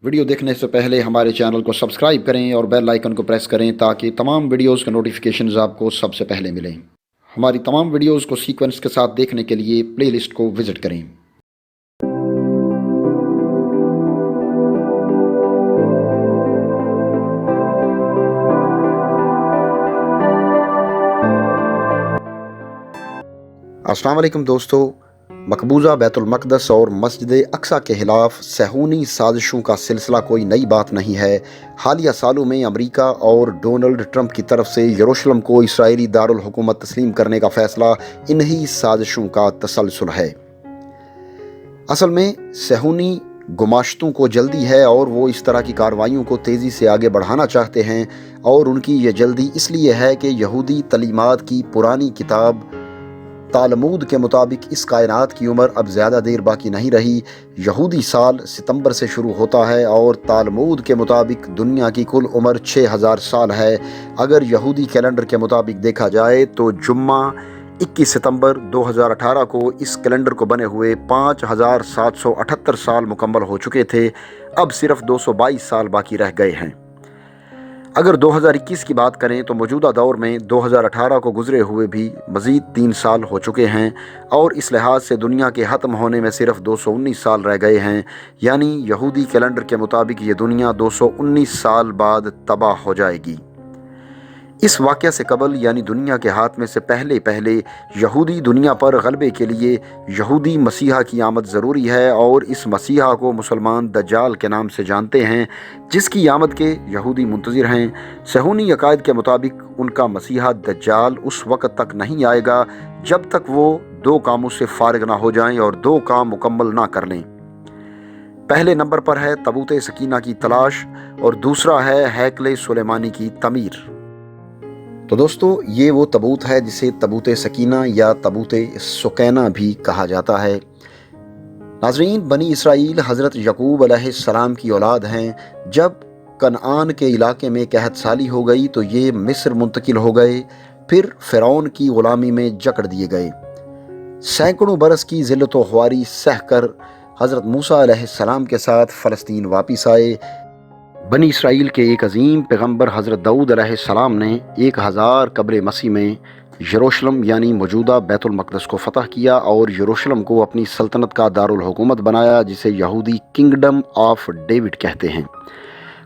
Video देखने से पहले हमारे चैनल को सब्सक्राइब करें और बेल आइकन को प्रेस करें ताकि तमाम वीडियोस के नोटिफिकेशंस आपको सबसे पहले मिलें। हमारी तमाम वीडियोस को सीक्वेंस के साथ देखने के लिए प्लेलिस्ट को विजिट करें। अस्सलाम वालेकुम दोस्तों, मकबूजा बैतुल मक़दस और मस्जिद अक्सा के ख़िलाफ़ सहूनी साजिशों का सिलसिला कोई नई बात नहीं है। हालिया सालों में अमेरिका और डोनाल्ड ट्रंप की तरफ से यरूशलेम को इसराइली दारुल हुकूमत तस्लीम करने का फ़ैसला इन्हीं साजिशों का तसलसल है। असल में सहूनी गुमाश्तों को जल्दी है और वो इस तरह की कार्रवाइयों को तेज़ी से आगे बढ़ाना चाहते हैं, और उनकी ये जल्दी इसलिए है कि यहूदी तलीमात की पुरानी किताब तालमूद के मुताबिक इस कायनात की उम्र अब ज़्यादा देर बाकी नहीं रही। यहूदी साल सितंबर से शुरू होता है और तालमूद के मुताबिक दुनिया की कुल उम्र 6000 साल है। अगर यहूदी कैलेंडर के मुताबिक देखा जाए तो जुम्मा 21 सितंबर 2018 को इस कैलेंडर को बने हुए 5778 साल मुकम्मल हो चुके थे। अब सिर्फ 222 साल बाकी रह गए हैं। अगर 2021 की बात करें तो मौजूदा दौर में 2018 को गुजरे हुए भी मज़ीद 3 साल हो चुके हैं, और इस लिहाज से दुनिया के ख़त्म होने में सिर्फ 219 साल रह गए हैं। यानी यहूदी कैलेंडर के मुताबिक ये दुनिया 219 साल बाद तबाह हो जाएगी। इस वाक़या से कबल यानी दुनिया के हाथ में से पहले यहूदी दुनिया पर गलबे के लिए यहूदी मसीहा की आमद ज़रूरी है, और इस मसीहा को मुसलमान दज्जाल के नाम से जानते हैं, जिसकी आमद के यहूदी मुंतज़िर हैं। सहूनी अकायद के मुताबिक उनका मसीहा दज्जाल उस वक़्त तक नहीं आएगा जब तक वो 2 कामों से फारिग ना हो जाएं और 2 काम मुकम्मल ना कर लें। पहले नंबर पर है तबूत सकीना की तलाश, और दूसरा है हैकले सुलेमानी की तमीर। तो दोस्तों, ये वो तबूत है जिसे तबूत सकीना या तबूत सुकैना भी कहा जाता है। नाज़रीन, बनी इसराइल हज़रत यकूब अलैहिस्सलाम की औलाद हैं। जब कनान के इलाके में कहत साली हो गई तो ये मिस्र मुंतकिल हो गए, फिर फ़िरौन की ग़ुलामी में जकड़ दिए गए। सैकड़ों बरस की ज़िल्लत व ख्वारी सह कर हज़रत मूसा अलैहिस्सलाम के साथ फ़लस्तीन वापस आए। बनी इसराइल के एक अजीम पैगंबर हज़रत दाऊद अलैहिस्सलाम ने 1000 कब्र मसीह में यरूशलेम यानी मौजूदा बैतुल मक़दस को फ़तह किया और यरूशलेम को अपनी सल्तनत का दारुल हुकूमत बनाया, जिसे यहूदी किंगडम ऑफ डेविड कहते हैं।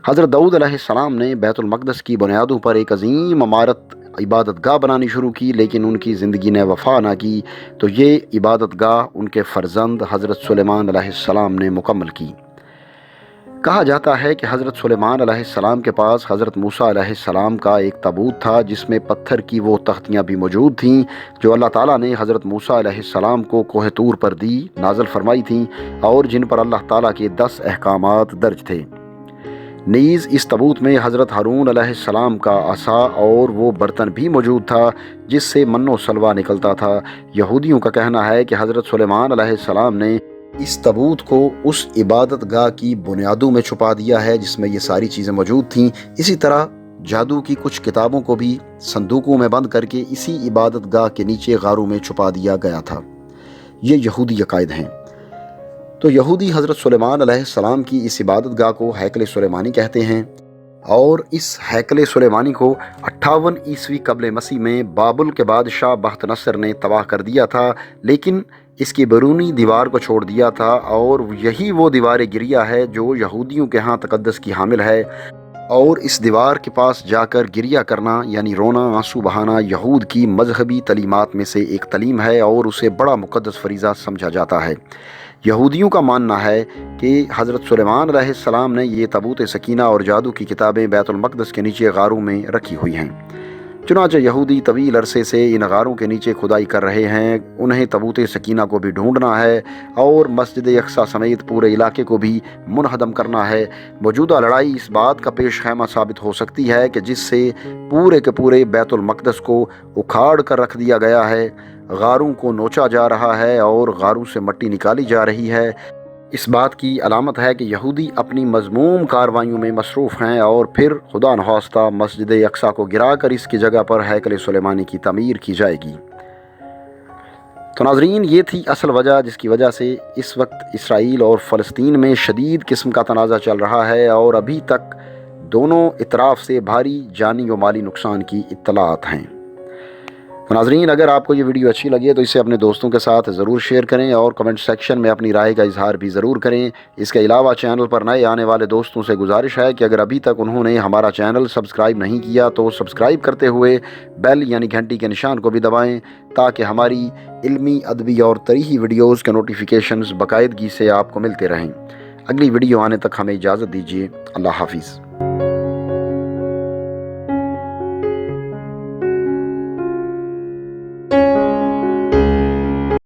हज़रत दाऊद अलैहिस्सलाम ने बैतुल मक़दस की बुनियादों पर एक अजीम इमारत इबादत गाह बनानी शुरू की, लेकिन उनकी ज़िंदगी ने वफ़ा ना की, तो ये इबादत गाह उनके फ़र्जंद हज़रत सुलेमान अलैहिस्सलाम ने मुकम्मल की। कहा जाता है कि हज़रत सुलेमान अलैहिस्सलाम के पास हज़रत मूसा अलैहिस्सलाम का एक ताबूत था, जिसमें पत्थर की वो तख्तियाँ भी मौजूद थीं जो अल्लाह ताला ने हज़रत मूसा अलैहिस्सलाम को कोह तूर पर दी नाज़िल फरमाई थीं, और जिन पर अल्लाह ताला के 10 अहकामात दर्ज थे। नीज़ इस ताबूत में हज़रत हारून अलैहिस्सलाम का असा और वो बर्तन भी मौजूद था जिससे मन्नो सलवा निकलता था। यहूदियों का कहना है कि हज़रत सुलेमान अलैहिस्सलाम ने इस ताबूत को उस इबादत गाह की बुनियादों में छुपा दिया है जिसमें ये सारी चीज़ें मौजूद थीं। इसी तरह जादू की कुछ किताबों को भी संदूकों में बंद करके इसी इबादत गाह के नीचे गारों में छुपा दिया गया था। ये यहूदी अकायद हैं। तो यहूदी हज़रत सुलेमान अलैहिस्सलाम की इस इबादत गाह को हैकल सुलेमानी कहते हैं, और इस हैकल सुलेमानी को 58 ईस्वी कबल मसीह में बाबुल के बादशाह बख्त नसर ने तबाह कर दिया था, लेकिन इसकी बैरूनी दीवार को छोड़ दिया था, और यही वो दीवार गिरिया है जो यहूदियों के यहाँ तकद्दस की हामिल है। और इस दीवार के पास जाकर गिरिया करना यानी रोना, आंसू बहाना यहूद की मजहबी तलीमात में से एक तलीम है, और उसे बड़ा मुक़द्दस फरीज़ा समझा जाता है। यहूदियों का मानना है कि हज़रत सुलेमान अलैहिस्सलाम ने ये तबूत सकीना और जादू की किताबें बैतुल मक़दस के नीचे गारों में रखी हुई हैं। चुनांचे यहूदी तवील अरसे से इन गारों के नीचे खुदाई कर रहे हैं। उन्हें तबूत सकीना को भी ढूंढना है और मस्जिद अक्सा समेत पूरे इलाके को भी मुनहदम करना है। मौजूदा लड़ाई इस बात का पेश खैमा साबित हो सकती है कि जिससे पूरे के पूरे बैतुल मक़दस को उखाड़ कर रख दिया गया है, गारों को नोचा जा रहा है और गारों से मिट्टी निकाली जा रही है। इस बात की अलामत है कि यहूदी अपनी मज़मूम कार्रवाइयों में मसरूफ़ हैं, और फिर खुदा नखास्ता मस्जिद अक्सा को गिरा कर इसकी जगह पर हैकल सुलेमानी की तमीर की जाएगी। تو ناظرین، یہ تھی اصل وجہ جس کی وجہ سے اس وقت اسرائیل اور فلسطین میں شدید قسم کا تنازع چل رہا ہے، اور ابھی تک دونوں اطراف سے بھاری جانی و مالی نقصان کی اطلاعات ہیں۔ تو ناظرین، اگر آپ کو یہ ویڈیو اچھی لگی ہے تو اسے اپنے دوستوں کے ساتھ ضرور شیئر کریں اور کمنٹ سیکشن میں اپنی رائے کا اظہار بھی ضرور کریں۔ اس کے علاوہ چینل پر نئے آنے والے دوستوں سے گزارش ہے کہ اگر ابھی تک انہوں نے ہمارا چینل سبسکرائب نہیں کیا تو سبسکرائب کرتے ہوئے بیل یعنی گھنٹی کے نشان کو بھی دبائیں، تاکہ ہماری علمی، ادبی اور تاریخی ویڈیوز کے نوٹیفیکیشنز باقاعدگی سے آپ کو ملتے رہیں۔ اگلی ویڈیو آنے تک ہمیں اجازت دیجیے۔ اللہ حافظ۔